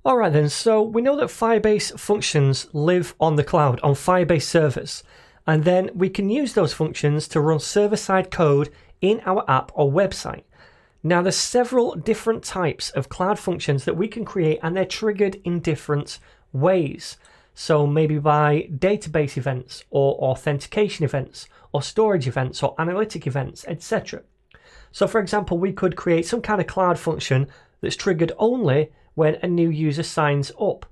Alright then, so we know that Firebase functions live on the cloud, on Firebase servers, and then we can use those functions to run server-side code in our app or website. Now there's several different types of cloud functions that we can create, and they're triggered in different ways. So maybe by database events or authentication events or storage events or analytic events, etc. So for example, we could create some kind of cloud function that's triggered only when a new user signs up.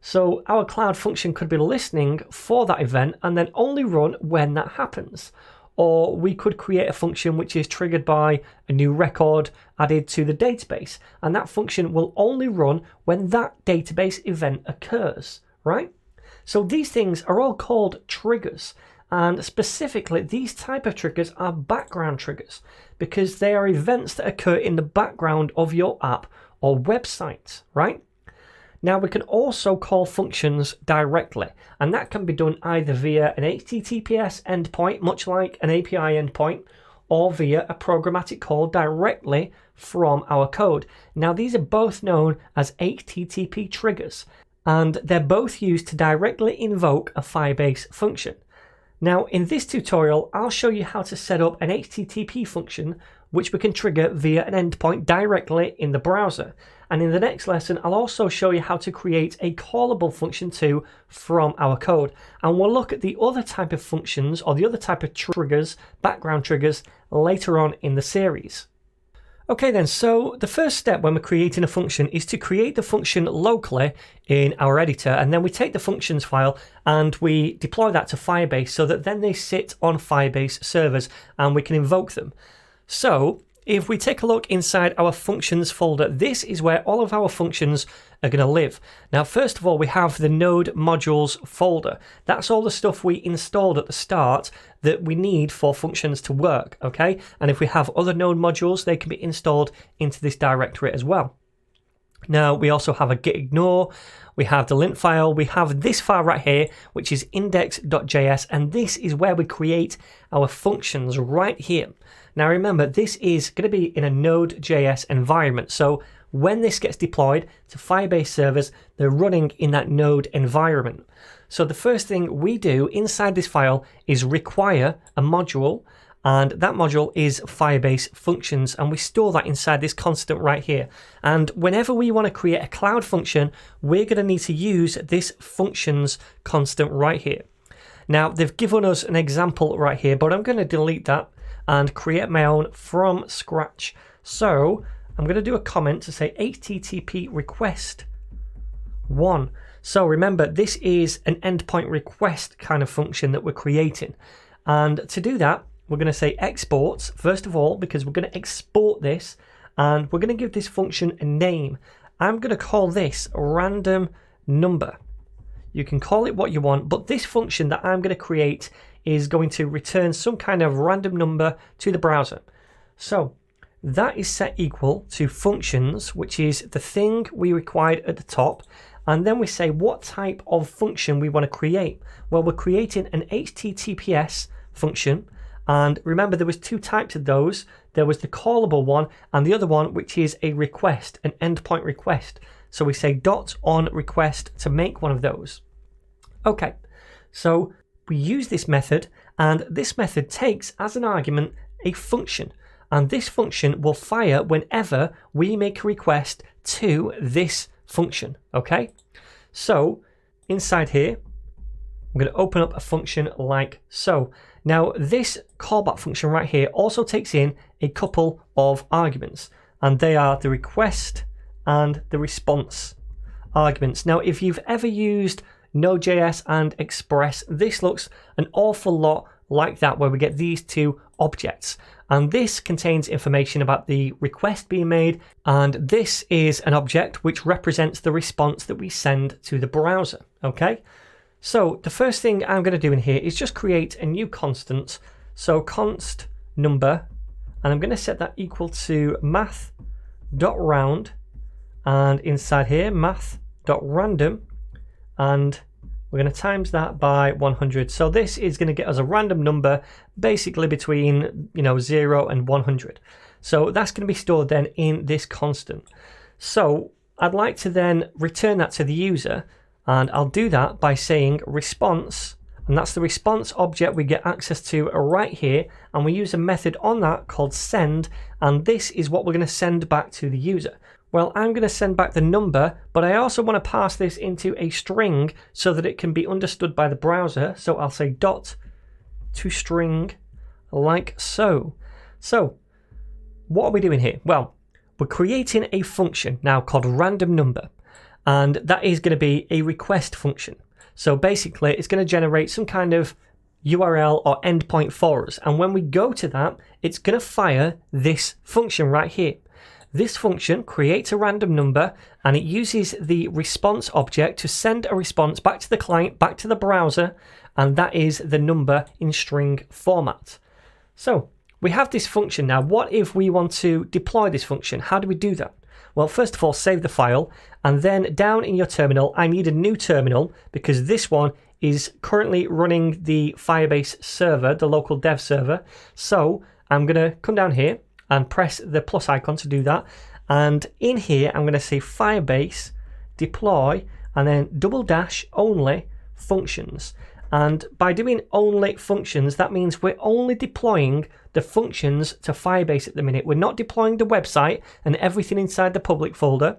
So our cloud function could be listening for that event and then only run when that happens. Or we could create a function which is triggered by a new record added to the database, and that function will only run when that database event occurs, right? So these things are all called triggers, and specifically these type of triggers are background triggers because they are events that occur in the background of your app or website, right? Now we can also call functions directly, and that can be done either via an HTTPS endpoint, much like an API endpoint, or via a programmatic call directly from our code. Now these are both known as HTTP triggers, and they're both used to directly invoke a Firebase function. Now in this tutorial, I'll show you how to set up an HTTP function which we can trigger via an endpoint directly in the browser. And in the next lesson, I'll also show you how to create a callable function too from our code. And we'll look at the other type of functions or the other type of triggers, background triggers, later on in the series. Okay then, so the first step when we're creating a function is to create the function locally in our editor, and then we take the functions file and we deploy that to Firebase so that then they sit on Firebase servers and we can invoke them. So if we take a look inside our functions folder, this is where all of our functions are going to live. Now, first of all, we have the node modules folder. That's all the stuff we installed at the start that we need for functions to work, okay? And if we have other node modules, they can be installed into this directory as well. Now, we also have a git ignore, we have the lint file, we have this file right here, which is index.js, and this is where we create our functions right here. Now remember, this is going to be in a Node.js environment, so when this gets deployed to Firebase servers, they're running in that Node environment. So the first thing we do inside this file is require a module, and that module is Firebase Functions, and we store that inside this constant right here. And whenever we want to create a cloud function, we're going to need to use this functions constant right here. Now they've given us an example right here, but I'm going to delete that and create my own from scratch. So I'm going to do a comment to say HTTP request 1. So remember, this is an endpoint request kind of function that we're creating. And to do that, we're going to say exports, first of all, because we're going to export this, and we're going to give this function a name. I'm going to call this random number. You can call it what you want, but this function that I'm going to create is going to return some kind of random number to the browser. So that is set equal to functions, which is the thing we required at the top. And then we say what type of function we want to create. Well, we're creating an HTTPS function. And remember, there was two types of those. There was the callable one and the other one, which is a request, an endpoint request. So we say dot on request to make one of those. Okay, so we use this method, and this method takes as an argument a function. And this function will fire whenever we make a request to this function, okay? So inside here, I'm going to open up a function like so. Now this callback function right here also takes in a couple of arguments, and they are the request and the response arguments. Now if you've ever used Node.js and Express, this looks an awful lot like that, where we get these two objects. And this contains information about the request being made, and this is an object which represents the response that we send to the browser, okay? So the first thing I'm going to do in here is just create a new constant. So const number, and I'm going to set that equal to math.round, and inside here math.random, and we're going to times that by 100. So this is going to get us a random number basically between 0 and 100. So that's going to be stored then in this constant. So I'd like to then return that to the user, and I'll do that by saying response, and that's the response object we get access to right here, and we use a method on that called send, and this is what we're going to send back to the user. Well, I'm going to send back the number, but I also want to pass this into a string so that it can be understood by the browser. So I'll say dot to string like so. So what are we doing here? Well, we're creating a function now called random number, and that is going to be a request function. So basically it's going to generate some kind of URL or endpoint for us, and when we go to that, it's going to fire this function right here. This function creates a random number, and it uses the response object to send a response back to the client, back to the browser, and that is the number in string format. So we have this function now. What if we want to deploy this function? How do we do that? Well, first of all, save the file, and then down in your terminal, I need a new terminal because this one is currently running the Firebase server, the local dev server. So I'm going to come down here and press the plus icon to do that. And in here, I'm going to say Firebase deploy and then -- only functions. And by doing only functions, that means we're only deploying the functions to Firebase at the minute. We're not deploying the website and everything inside the public folder,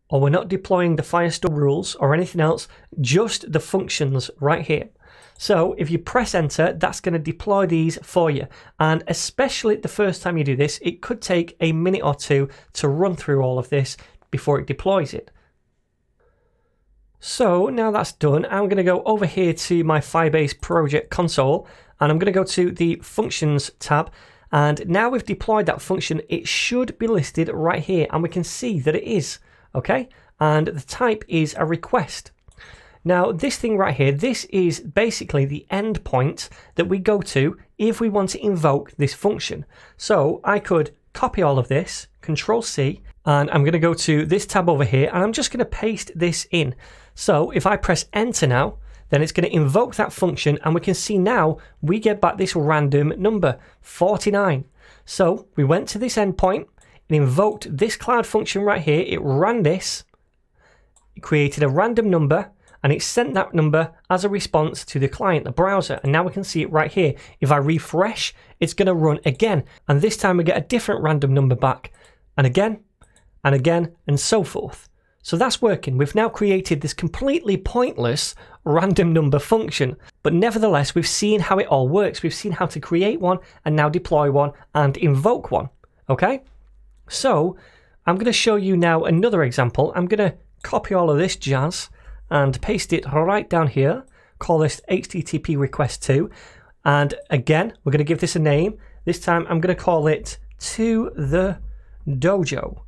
or we're not deploying the Firestore rules or anything else, just the functions right here. So if you press enter, that's going to deploy these for you. And especially the first time you do this, it could take a minute or two to run through all of this before it deploys it. So now that's done, I'm going to go over here to my Firebase project console, and I'm going to go to the functions tab. And now we've deployed that function, it should be listed right here, and we can see that it is. Okay, and the type is a request. Now this thing right here, this is basically the endpoint that we go to if we want to invoke this function. So I could copy all of this, Control C, and I'm going to go to this tab over here, and I'm just going to paste this in. So if I press enter now, then it's going to invoke that function, and we can see now we get back this random number, 49. So we went to this endpoint, it invoked this cloud function right here, it ran this, it created a random number, and it sent that number as a response to the client, the browser, and now we can see it right here. If I refresh, it's going to run again, and this time we get a different random number back, and again, and so forth. So that's working. We've now created this completely pointless random number function, but nevertheless, we've seen how it all works. We've seen how to create one and now deploy one and invoke one. Okay? So I'm going to show you now another example. I'm going to copy all of this jazz and paste it right down here. Call this HTTP request 2. And again, we're going to give this a name. This time I'm going to call it to the dojo.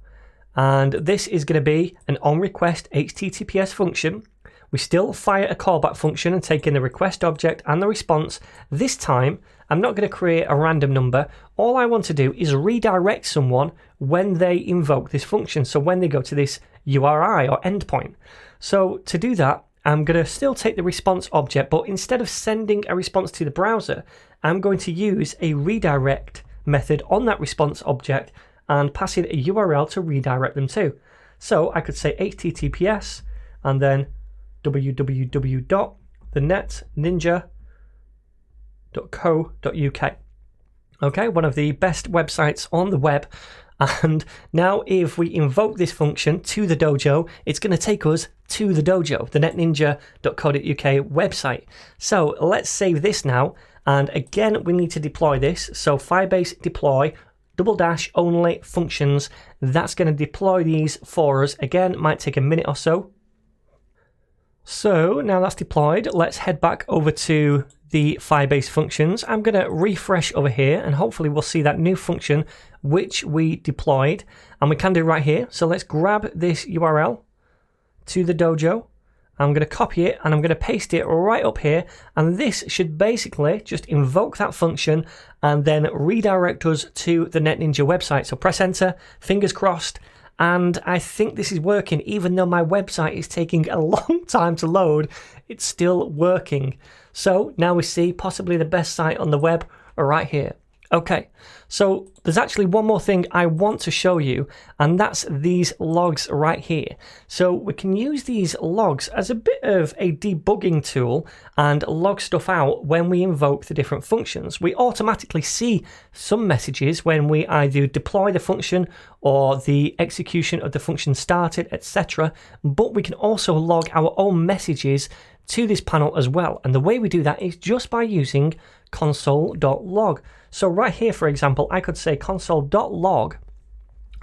And this is going to be an onRequest HTTPS function. We still fire a callback function and take in the request object and the response. This time, I'm not going to create a random number. All I want to do is redirect someone when they invoke this function. So when they go to this URI or endpoint. So to do that, I'm going to still take the response object, but instead of sending a response to the browser, I'm going to use a redirect method on that response object and pass in a URL to redirect them to. So I could say HTTPS and then www.thenetninja.co.uk. Okay, one of the best websites on the web. And now if we invoke this function to the dojo, it's going to take us to the dojo, the netninja.co.uk website. So let's save this now. And again, we need to deploy this. So Firebase deploy -- only functions. That's going to deploy these for us. Again, might take a minute or so. So now that's deployed, let's head back over to the Firebase functions. I'm going to refresh over here and hopefully we'll see that new function which we deployed, and we can do right here. So let's grab this URL to the dojo. I'm going to copy it and I'm going to paste it right up here, and this should basically just invoke that function and then redirect us to the NetNinja website. So press enter, fingers crossed, and I think this is working. Even though my website is taking a long time to load, it's still working. So now we see possibly the best site on the web right here. Okay, so there's actually one more thing I want to show you, and that's these logs right here. So we can use these logs as a bit of a debugging tool and log stuff out when we invoke the different functions. We automatically see some messages when we either deploy the function or the execution of the function started, etc. But we can also log our own messages to this panel as well. And the way we do that is just by using console.log. So right here, for example, I could say console.log,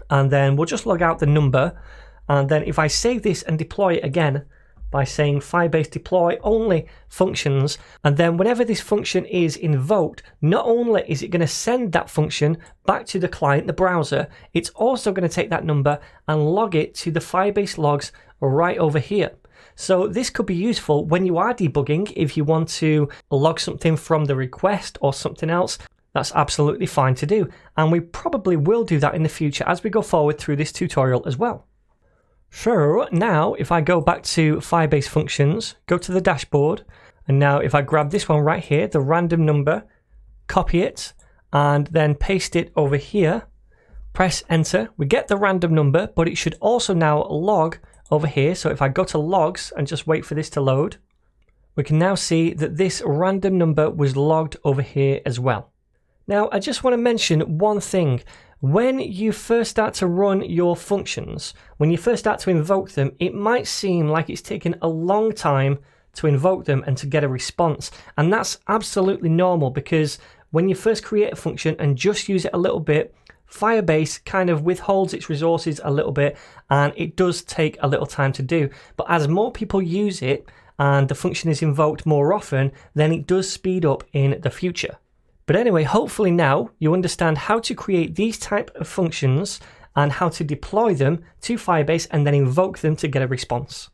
and then we'll just log out the number. And then if I save this and deploy it again by saying Firebase deploy only functions, and then whenever this function is invoked, not only is it going to send that function back to the client, the browser, it's also going to take that number and log it to the Firebase logs right over here. So this could be useful when you are debugging. If you want to log something from the request or something else, that's absolutely fine to do. And we probably will do that in the future as we go forward through this tutorial as well. So now if I go back to Firebase Functions, go to the dashboard, and now if I grab this one right here, the random number, copy it, and then paste it over here, press enter, we get the random number, but it should also now log over here. So if I go to logs and just wait for this to load, we can now see that this random number was logged over here as well. Now, I just want to mention one thing. When you first start to run your functions, when you first start to invoke them, it might seem like it's taken a long time to invoke them and to get a response. And that's absolutely normal, because when you first create a function and just use it a little bit, Firebase kind of withholds its resources a little bit, and it does take a little time to do. But as more people use it and the function is invoked more often, then it does speed up in the future. But anyway, hopefully now you understand how to create these type of functions and how to deploy them to Firebase and then invoke them to get a response.